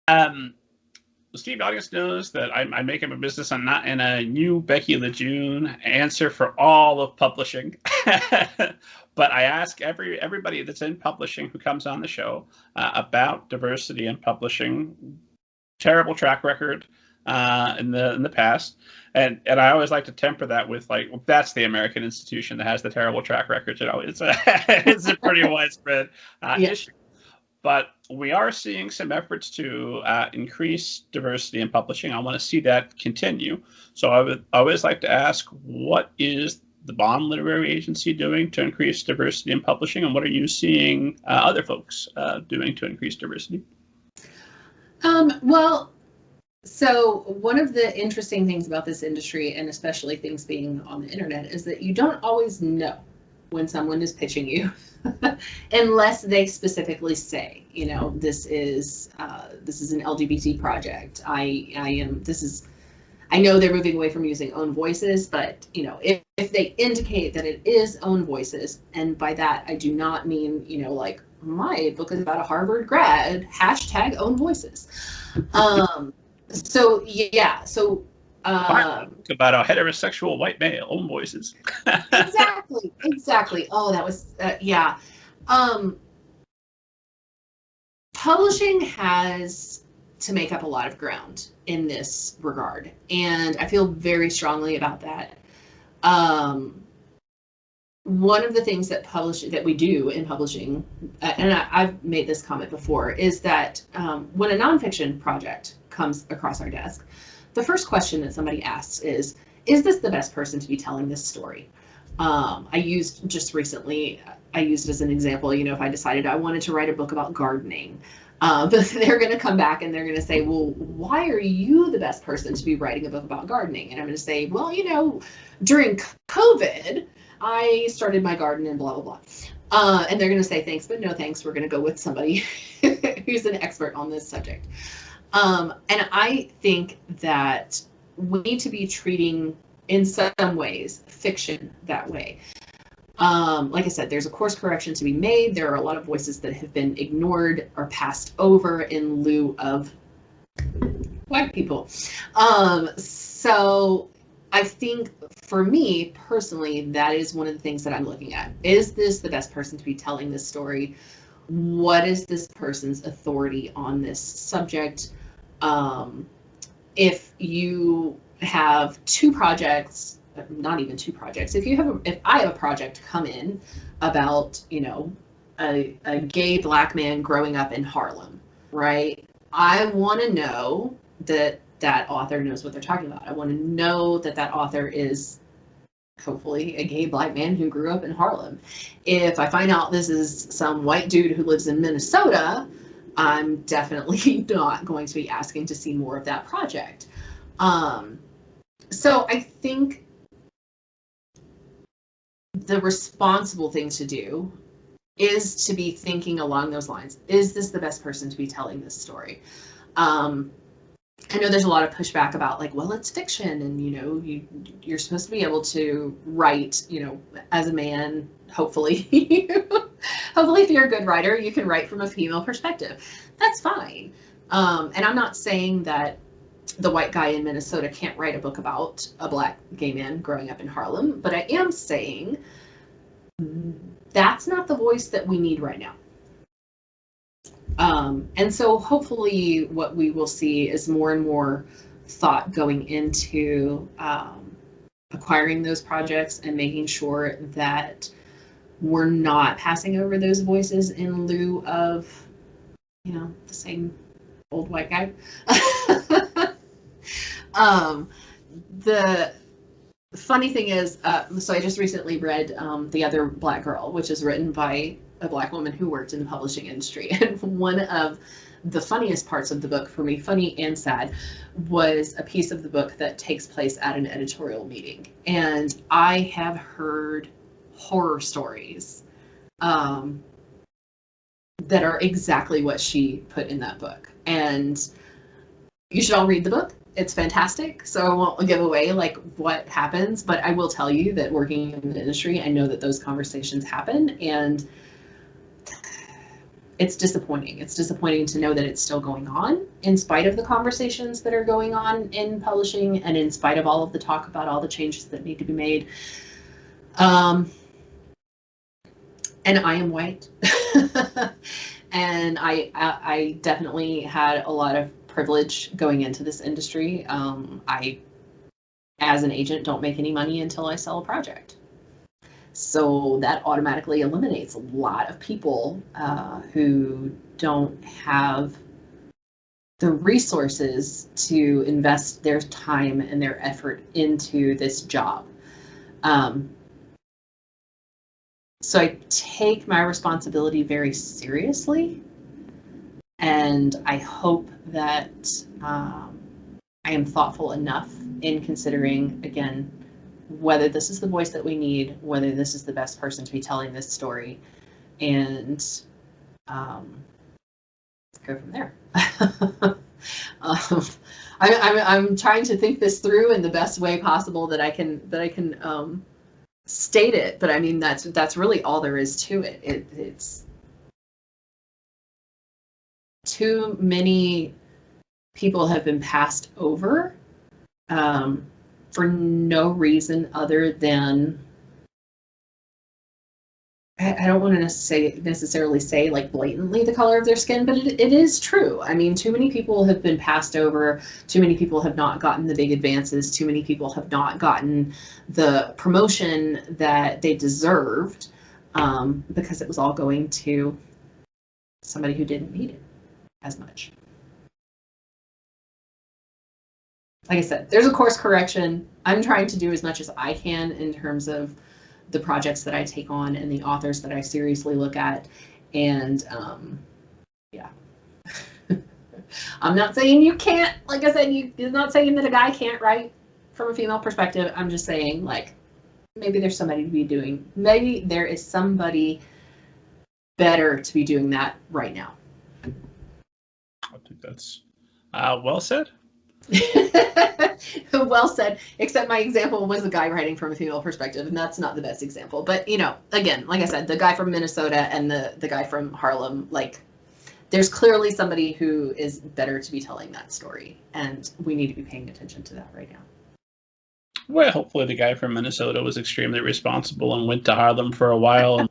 The Steve audience knows that I make up a business. I'm not in a new Becky LeJune answer for all of publishing. But I ask everybody that's in publishing who comes on the show about diversity in publishing. Terrible track record in the past, and I always like to temper that with like, well, that's the American institution that has the terrible track record. You know, it's a pretty widespread issue. But we are seeing some efforts to increase diversity in publishing. I want to see that continue. So I would always like to ask, what is the Bond Literary Agency doing to increase diversity in publishing, and what are you seeing other folks doing to increase diversity? Well, so one of the interesting things about this industry, and especially things being on the internet, is that you don't always know when someone is pitching you unless they specifically say, you know, this is an LGBT project. I know they're moving away from using own voices, but you know, if they indicate that it is own voices, and by that I do not mean, you know, like my book is about a Harvard grad, #own voices. So yeah, so about a heterosexual white male, own voices. exactly. Oh, that was yeah. Publishing has to make up a lot of ground in this regard, and I feel very strongly about that. One of the things that we do in publishing, and I've made this comment before, is that when a nonfiction project comes across our desk, the first question that somebody asks is this the best person to be telling this story? I used it as an example, you know, if I decided I wanted to write a book about gardening, but they're going to come back and they're going to say, well, why are you the best person to be writing a book about gardening? And I'm going to say, well, you know, during COVID, I started my garden and blah, blah, blah. And they're going to say, thanks, but no thanks. We're going to go with somebody who's an expert on this subject. And I think that we need to be treating, in some ways, fiction that way. Like I said, there's a course correction to be made. There are a lot of voices that have been ignored or passed over in lieu of white people. So I think for me personally, that is one of the things that I'm looking at. Is this the best person to be telling this story? What is this person's authority on this subject? If you have two projects, not even two projects, if I have a project come in about, you know, a gay Black man growing up in Harlem, right? I want to know that that author knows what they're talking about. I want to know that that author is hopefully a gay Black man who grew up in Harlem. If I find out this is some white dude who lives in Minnesota, I'm definitely not going to be asking to see more of that project. So I think the responsible thing to do is to be thinking along those lines. Is this the best person to be telling this story? I know there's a lot of pushback about like, well, it's fiction, and you know, you're supposed to be able to write, you know, as a man, hopefully. Hopefully, if you're a good writer, you can write from a female perspective. That's fine. And I'm not saying that the white guy in Minnesota can't write a book about a Black gay man growing up in Harlem, but I am saying that's not the voice that we need right now. And so hopefully what we will see is more and more thought going into acquiring those projects and making sure that we're not passing over those voices in lieu of, you know, the same old white guy. The funny thing is, so I just recently read The Other Black Girl, which is written by a Black woman who worked in the publishing industry. And one of the funniest parts of the book, for me, funny and sad, was a piece of the book that takes place at an editorial meeting. And I have heard horror stories that are exactly what she put in that book. And you should all read the book. It's fantastic. So I won't give away like what happens, but I will tell you that working in the industry, I know that those conversations happen. And it's disappointing. It's disappointing to know that it's still going on in spite of the conversations that are going on in publishing and in spite of all of the talk about all the changes that need to be made. And I am white. And I definitely had a lot of privilege going into this industry. I, as an agent, don't make any money until I sell a project. So that automatically eliminates a lot of people who don't have the resources to invest their time and their effort into this job. So I take my responsibility very seriously, and I hope that I am thoughtful enough in considering, again, whether this is the voice that we need, whether this is the best person to be telling this story, and go from there. I'm trying to think this through in the best way possible that I can state it, but I mean that's really all there is to it. It's too many people have been passed over for no reason other than, I don't want to necessarily say like blatantly the color of their skin, but it is true. I mean, too many people have been passed over. Too many people have not gotten the big advances. Too many people have not gotten the promotion that they deserved because it was all going to somebody who didn't need it as much. Like I said, there's a course correction. I'm trying to do as much as I can in terms of the projects that I take on and the authors that I seriously look at. And yeah, I'm not saying you can't, like I said, you're not saying that a guy can't write from a female perspective. I'm just saying, like, maybe there's somebody to be doing, maybe there is somebody better to be doing that right now. I think that's well said. Well said, except my example was a guy writing from a female perspective, and that's not the best example. But, you know, again, like I said, the guy from Minnesota and the guy from Harlem, like, there's clearly somebody who is better to be telling that story, and we need to be paying attention to that right now. Well, hopefully the guy from Minnesota was extremely responsible and went to Harlem for a while and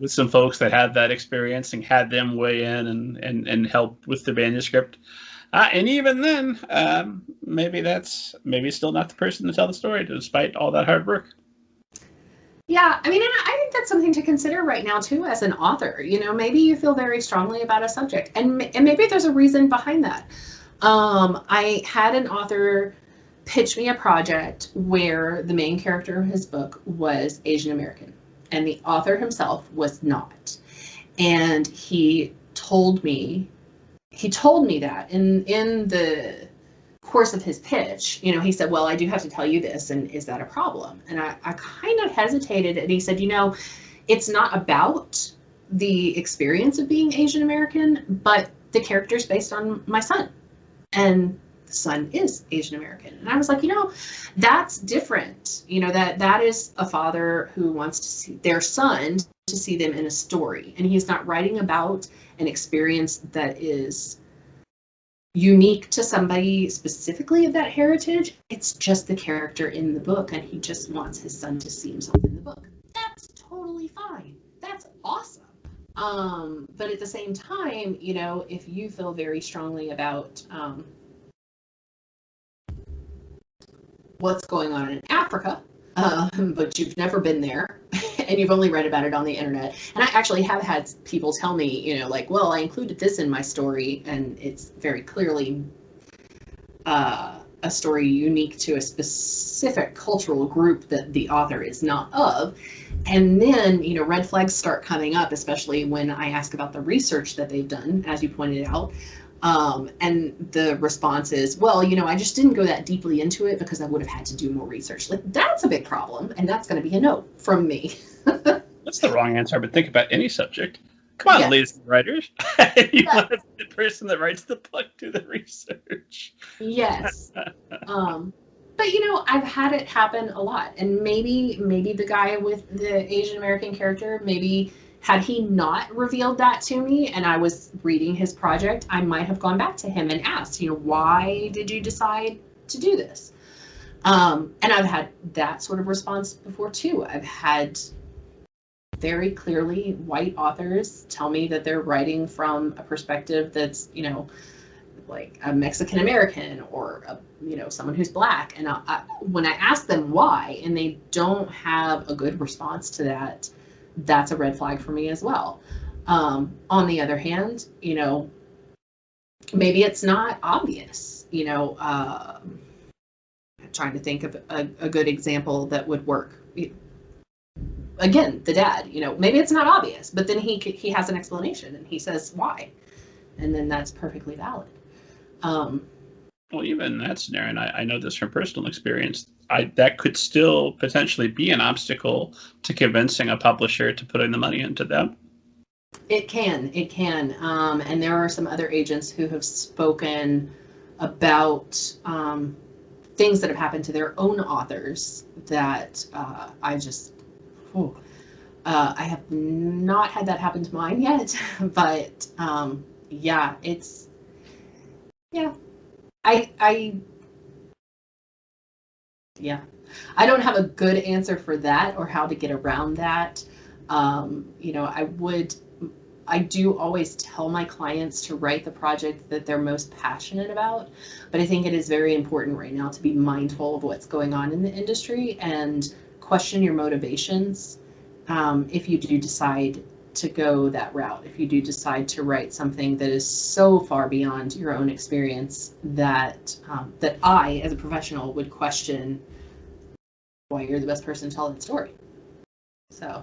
with some folks that had that experience and had them weigh in and help with the manuscript. And even then, maybe still not the person to tell the story, despite all that hard work. Yeah, I mean, and I think that's something to consider right now, too, as an author. You know, maybe you feel very strongly about a subject, and maybe there's a reason behind that. I had an author pitch me a project where the main character of his book was Asian American, and the author himself was not. And he told me that in the course of his pitch, you know, he said, well, I do have to tell you this, and is that a problem? And I kind of hesitated, and he said, you know, it's not about the experience of being Asian American, but the character's based on my son, and the son is Asian American. And I was like, you know, that's different. You know, that is a father who wants to see their son, to see them in a story, and he's not writing about an experience that is unique to somebody specifically of that heritage. It's just the character in the book, and he just wants his son to see himself in the book. That's totally fine. That's awesome. But at the same time, you know, if you feel very strongly about what's going on in Africa, but you've never been there and you've only read about it on the internet. And I actually have had people tell me, you know, like, well, I included this in my story, and it's very clearly a story unique to a specific cultural group that the author is not of. And then, you know, red flags start coming up, especially when I ask about the research that they've done, as you pointed out. And the response is, well, you know, I just didn't go that deeply into it because I would have had to do more research. Like, that's a big problem, and that's going to be a no from me. That's the wrong answer, but think about any subject. Come on, yes. Ladies and writers. You want the person that writes the book do the research. Yes. But, you know, I've had it happen a lot, and maybe the guy with the Asian American character maybe Had he not revealed that to me and I was reading his project, I might have gone back to him and asked, why did you decide to do this? And I've had that sort of response before too. I've had very clearly white authors tell me that they're writing from a perspective that's, like a Mexican American or someone who's Black. And when I ask them why, and they don't have a good response to that, that's a red flag for me as well. On the other hand, maybe it's not obvious. I'm trying to think of a good example that would work. Again, the dad, maybe it's not obvious, but then he has an explanation and he says why, and then that's perfectly valid. Well, even in that scenario, and I know this from personal experience, that could still potentially be an obstacle to convincing a publisher to putting the money into them. It can. And there are some other agents who have spoken about things that have happened to their own authors that I have not had that happen to mine yet, but I don't have a good answer for that or how to get around that. I do always tell my clients to write the project that they're most passionate about, but I think it is very important right now to be mindful of what's going on in the industry and question your motivations if you do decide to go that route, if you do decide to write something that is so far beyond your own experience that that I, as a professional, would question why you're the best person to tell that story. So